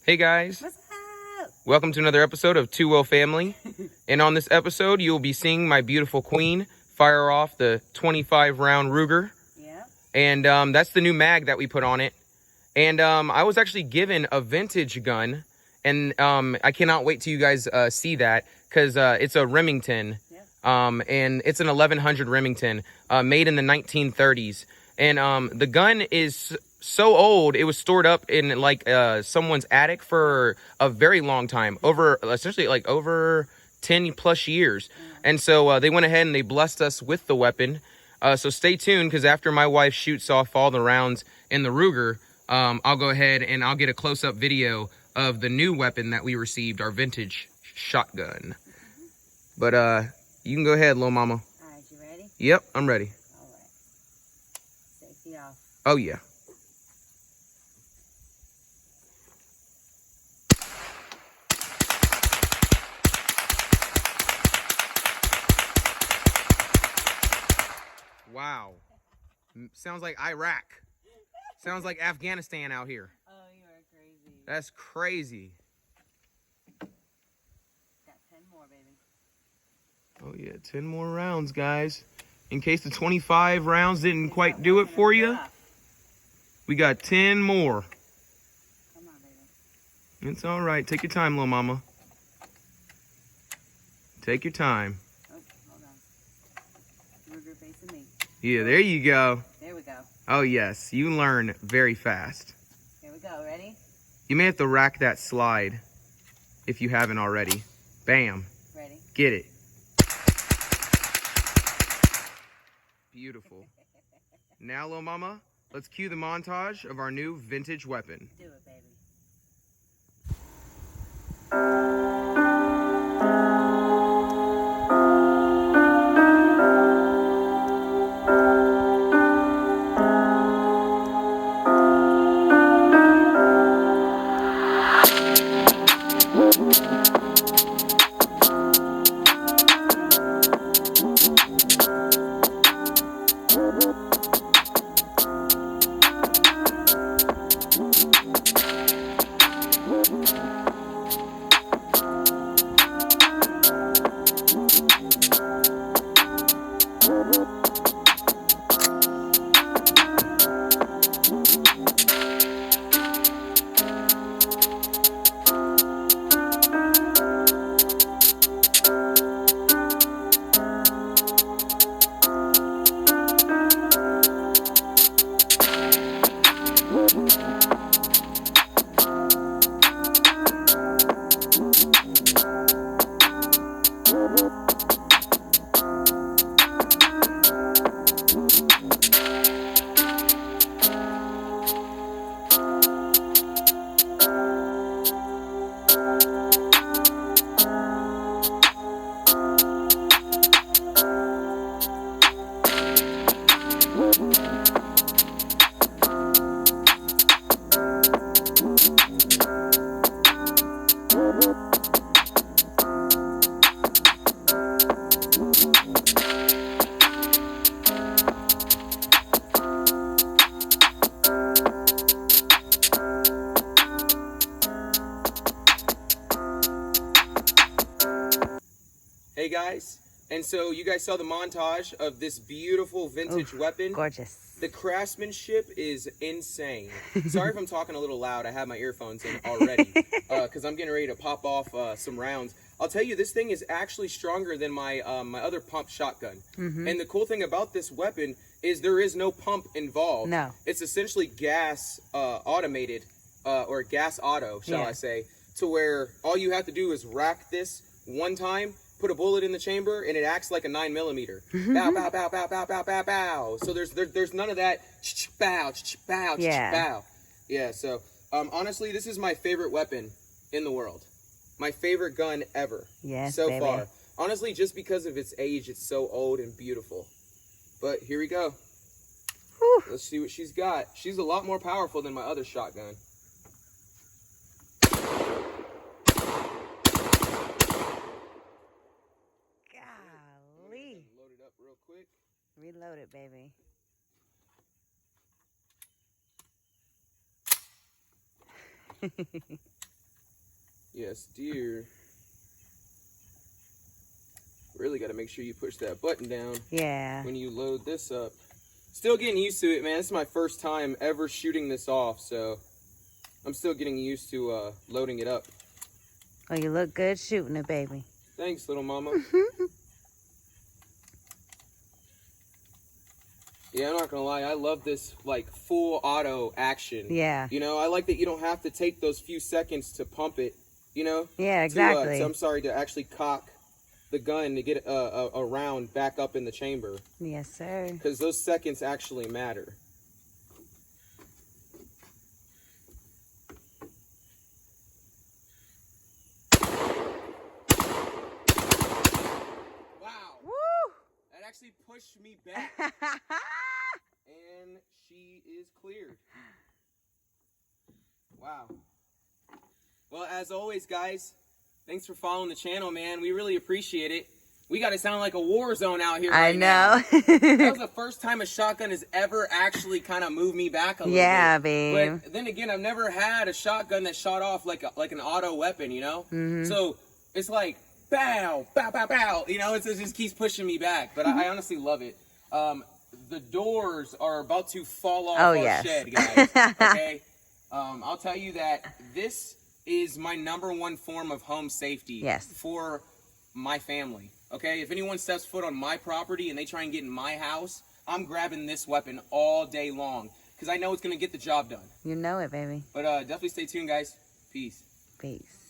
Hey guys, What's up? welcome to another episode of Two Will Family. And on this episode, you'll be seeing my beautiful queen fire off the 25 round Ruger. Yeah. And that's the new mag that we put on it. And I was actually given a vintage gun. And I cannot wait till you guys see that because it's a Remington. Yeah. And it's an 1100 Remington made in the 1930s. And the gun is so old, it was stored up in like someone's attic for a very long time, essentially over 10 plus years. And so they went ahead and they blessed us with the weapon. So stay tuned, because after my wife shoots off all the rounds in the Ruger, I'll go ahead and I'll get a close-up video of the new weapon that we received, our vintage shotgun. But you can go ahead, little mama. All right, you ready? Yep, I'm ready. All right. Safety off. Oh yeah. Wow. Sounds like Iraq. Sounds like Afghanistan out here. Oh, you are crazy. That's crazy. Got 10 more, baby. Oh yeah, 10 more rounds, guys. In case the 25 rounds didn't quite do it for you, we got 10 more. Come on, baby. It's all right. Take your time, little mama. Take your time. Oh, hold on. Ruger facing me. Yeah, there you go. There we go. Oh yes, you learn very fast. Here we go. Ready? You may have to rack that slide if you haven't already. Bam. Ready? Get it. Beautiful. Now, little mama, let's cue the montage of our new vintage weapon. Do it, baby. Hey guys, and so you guys saw the montage of this beautiful vintage weapon. Gorgeous. The craftsmanship is insane. Sorry if I'm talking a little loud. I have my earphones in already because I'm getting ready to pop off some rounds. I'll tell you, this thing is actually stronger than my my other pump shotgun. And the cool thing about this weapon is there is no pump involved. No. It's essentially gas automated or gas auto, shall I say, to where all you have to do is rack this one time, put a bullet in the chamber, and it acts like a 9mm. Bow, bow, bow, bow, bow, bow, bow, bow. So there's none of that bow, bow, bow. Yeah, so honestly, this is my favorite weapon in the world. My favorite gun ever. Yes, so baby. far. Honestly, just because of its age, it's so old and beautiful. But here we go. Whew. Let's see what she's got. She's a lot more powerful than my other shotgun. Golly. Load it up real quick. Reload it, baby. Yes, dear. Really got to make sure you push that button down. Yeah. When you load this up. Still getting used to it, man. This is my first time ever shooting this off, so I'm still getting used to loading it up. Oh, you look good shooting it, baby. Thanks, little mama. Yeah, I'm not gonna lie. I love this like full auto action. Yeah. You know, I like that you don't have to take those few seconds to pump it. You know. Yeah, exactly. To actually cock the gun to get a round back up in the chamber. Yes, sir. Because those seconds actually matter. Wow. Woo! That actually pushed me back. And she is cleared. Wow. Well, as always, guys, thanks for following the channel, man. We really appreciate it. We got to sound like a war zone out here right now. I know. That was the first time a shotgun has ever actually kind of moved me back a little Yeah, bit. babe. But then again, I've never had a shotgun that shot off like an auto weapon, you know? Mm-hmm. So it's like, bow, bow, bow, bow. You know, it just keeps pushing me back. But I honestly love it. The doors are about to fall off our shed, guys. Okay? I'll tell you that this is my #1 form of home safety for my family. Okay, if anyone steps foot on my property and they try and get in my house, I'm grabbing this weapon all day long because I know it's going to get the job done. You know it, baby. But definitely stay tuned, guys. Peace. Peace.